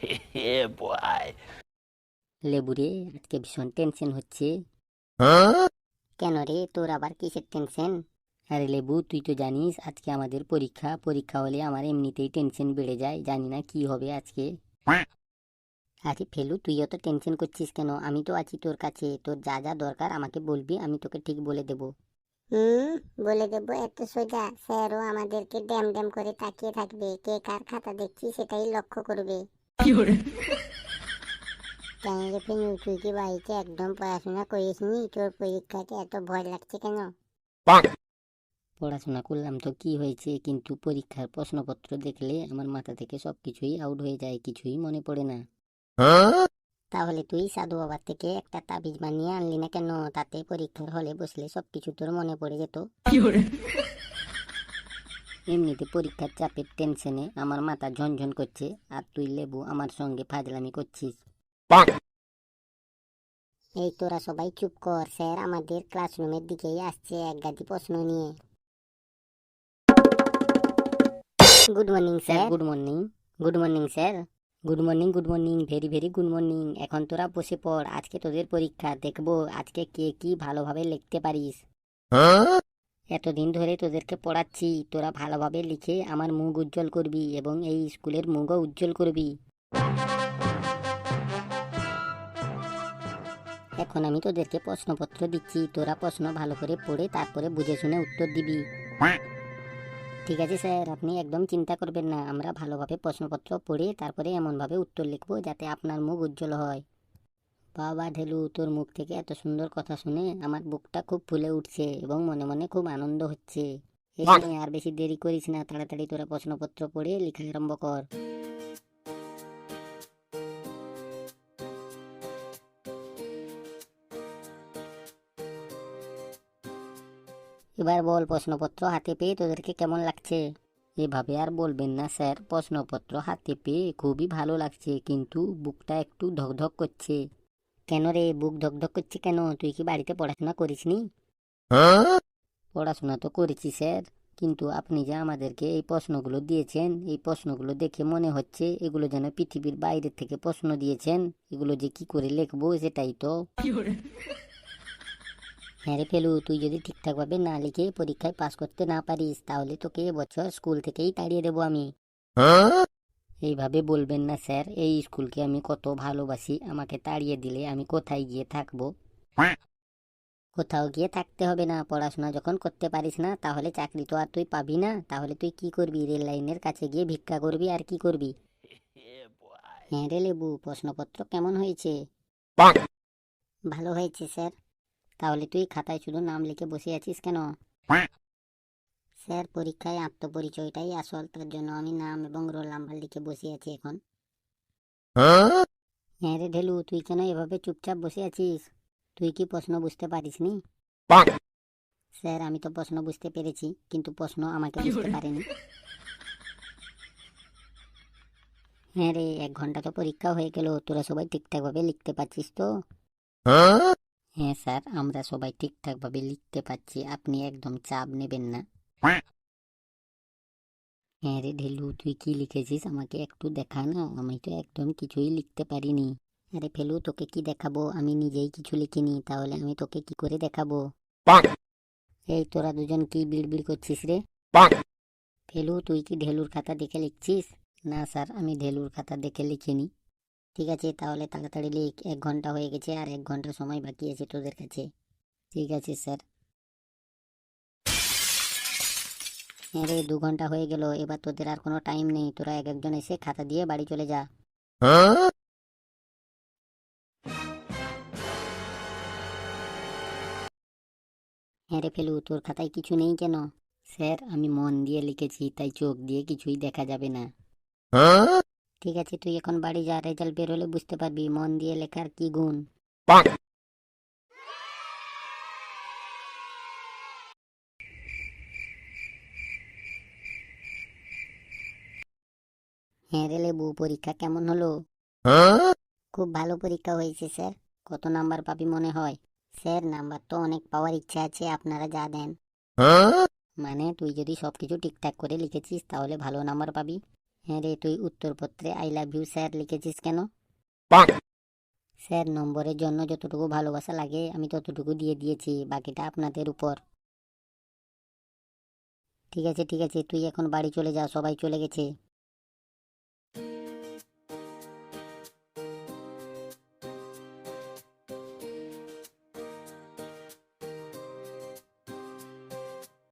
Yeah, boy. লেবুরে, আজকে ভীষণ tension হচ্ছে। কেন রে, তোর আবার কিসের টেনশন? আরে লেবু, তুই তো জানিস আজকে আমাদের পরীক্ষা। পরীক্ষা হলে আমার এমনিতেই টেনশন বেড়ে যায়, জানি না কি হবে আজকে। আরে ফেলু, তুইও তো টেনশন করছিস কেন? আমি তো আছি তোর কাছে। তোর যা যা দরকার আমাকে বলবি, আমি তোকে ঠিক বলে দেবো। বলে দেবো এত সোজা? স্যারও আমাদেরকে ড্যাম ড্যাম করে তাকিয়ে থাকবে, কে কার খাতা দেখছি সেটাই লক্ষ্য করবে। কেন রে ফেনু, তুই কি বাড়িতে একদম পড়াশোনা করিসনি? তোর পরীক্ষাতে এত ভয় লাগছে কেন? পড়াশোনা করলাম তো কি হয়েছে, কিন্তু পরীক্ষার প্রশ্নপত্র দেখলে আমার মাথা থেকে সব কিছুই আউট হয়ে যায়, কিছুই মনে পড়ে না। তাহলে তুই সাধু বাবার থেকে একটা তাবিজ বানিয়ে আনলি না কেন? তাতে পরীক্ষার হলে বসলে সবকিছু তোর মনে পড়ে যেত। এমনিতে পরীক্ষার চাপের টেনশনে আমার মাথা ঝনঝন করছে, আর তুই লেবু আমার সঙ্গে ফাজলামি করছিস। এই তোরা সবাই চুপ কর, স্যার আমাদের ক্লাসরুমের দিকেই আসছে এক গাদি প্রশ্ন নিয়ে। Good morning sir, sir. Good morning. Good morning sir. Good morning, good morning, very very good morning. এখন তোরা বসে পড়, আজকে তোদের পরীক্ষা, দেখবো আজকে কে কি ভালোভাবে লিখতে পারিস। এতদিন ধরে তোদেরকে পড়াচ্ছি, তোরা ভালোভাবে লিখে আমার মুখ উজ্জ্বল করবি এবং এই স্কুলের মুখও উজ্জ্বল করবি। এখন আমি তোদেরকে প্রশ্নপত্র দিচ্ছি, তোরা প্রশ্ন ভালো করে পড়ে তারপরে বুঝে শুনে উত্তর দিবি। ঠিক আছে স্যার, আপনি একদম চিন্তা করবেন না, আমরা ভালোভাবে প্রশ্নপত্র পড়ে তারপরে এমনভাবে উত্তর লিখবো যাতে আপনার মুখ উজ্জ্বল হয়। বাবা ঢেলু, তোর মুখ থেকে এত সুন্দর কথা শুনে আমার বুকটা খুব ফুলে উঠছে এবং মনে মনে খুব আনন্দ হচ্ছে। এখানে আর বেশি দেরি করিস না, তাড়াতাড়ি তোরা প্রশ্নপত্র পড়ে লেখা আরম্ভ কর। এবার বল, প্রশ্নপত্র হাতে পেয়ে তোদেরকে কেমন লাগছে? এভাবে আর বলবেন না স্যার, প্রশ্নপত্র হাতে পেয়ে খুবই ভালো লাগছে, কিন্তু বুকটা একটু ধকধক করছে। কেন রে, বুক ধকধক করছে কেন? তুই কি বাড়িতে পড়াশোনা করিসনি? পড়াশোনা তো করেছি স্যার, কিন্তু আপনি যে আমাদেরকে এই প্রশ্নগুলো দিয়েছেন, এই প্রশ্নগুলো দেখে মনে হচ্ছে এগুলো যেন পৃথিবীর বাইরে থেকে প্রশ্ন দিয়েছেন। এগুলো যে কি করে লিখবো সেটাই তো। হ্যাঁ রে ফেলু, তুই যদি ঠিকঠাকভাবে না লিখে পরীক্ষায় পাস করতে না পারিস, তাহলে তোকে এবছর স্কুল থেকেই তাড়িয়ে দেবো আমি। এইভাবে বলবেন না স্যার, এই স্কুলকে আমি কত ভালোবাসি, আমাকে তাড়িয়ে দিলে আমি কোথায় গিয়ে থাকবো? কোথাও গিয়ে থাকতে হবে না, পড়াশোনা যখন করতে পারিস না তাহলে চাকরি তো আর তুই পাবি না, তাহলে তুই কি করবি? রেল লাইনের কাছে গিয়ে ভিক্ষা করবি, আর কি করবি? Yeah, boy. হ্যাঁ রে লেবু, প্রশ্নপত্র কেমন হয়েছে? ভালো হয়েছে স্যার। তাহলে তুই খাতায় শুধু নাম লিখে বসে আছিস কেন? স্যার পরীক্ষায় আত্মপরিচয়টাই আসল, তার জন্য আমি নাম এবং রোল নাম্বার লিখে বসে আছি এখন। হ্যাঁ রে ঢেলু, তুই কেন এভাবে চুপচাপ বসে আছিস? তুই কি প্রশ্ন বুঝতে পারিসনি? স্যার, আমি তো প্রশ্ন বুঝতে পেরেছি, কিন্তু প্রশ্ন আমাকে বুঝতে পারেনি। হ্যাঁ রে, 1 ঘন্টা তো পরীক্ষা হয়ে গেল, তোরা সবাই ঠিকঠাকভাবে লিখতে পারছিস তো? হ্যাঁ স্যার, আমরা সবাই ঠিকঠাকভাবে লিখতে পারছি, আপনি একদম চাপ নেবেন না। হ্যাঁ রে ঢেলু, তুই কি লিখেছিস আমাকে একটু দেখা না, আমি তো একদম কিছুই লিখতে পারিনি। আরে ফেলু, তোকে কি দেখাবো? আমি নিজেই কিছু লিখিনি, তাহলে আমি তোকে কি করে দেখাবো? এই তোরা দুজন কি বিড়বিড় করছিস রে? ফেলু, তুই কি ঢেলুর খাতা দেখে লিখছিস? না স্যার, আমি ঢেলুর খাতা দেখে লিখিনি। ঠিক আছে, তাহলে তাড়াতাড়ি লিখ, 1 ঘন্টা হয়ে গেছে আর 1 ঘন্টা সময় বাকি আছে তোদের কাছে। ঠিক আছে স্যার। হ্যাঁ রে, 2 ঘন্টা হয়ে গেল, এবার তোদের আর কোনো টাইম নেই, তোরা এক একজন এসে খাতা দিয়ে বাড়ি চলে যা। হ্যাঁ রে ফেলু, তোর খাতায় কিছু নেই কেন? স্যার, আমি মন দিয়ে লিখেছি, তাই চোখ দিয়ে কিছুই দেখা যাবে না। ঠিক আছে, তুই এখন বাড়ি যা, রেজাল্ট বেরোলে বুঝতে পারবি মন দিয়ে লেখার কি গুণ। হ্যাঁ রে লেবু, পরীক্ষা কেমন হলো? খুব ভালো পরীক্ষা হয়েছে স্যার। কত নাম্বার পাবি মনে হয়? স্যার নাম্বার তো অনেক পাওয়ার ইচ্ছা আছে, আপনারা যা দেন। মানে তুই যদি সবকিছু ঠিকঠাক করে লিখেছিস তাহলে ভালো নাম্বার পাবি? হ্যাঁ রে, তুই উত্তরপত্রে আই লাভ ইউ স্যার লিখেছিস কেন? স্যার, নম্বরের জন্য যতটুকু ভালোবাসা লাগে আমি ততটুকু দিয়ে দিয়েছি, বাকিটা আপনাদের উপর। ঠিক আছে ঠিক আছে, তুই এখন বাড়ি চলে যা, সবাই চলে গেছে।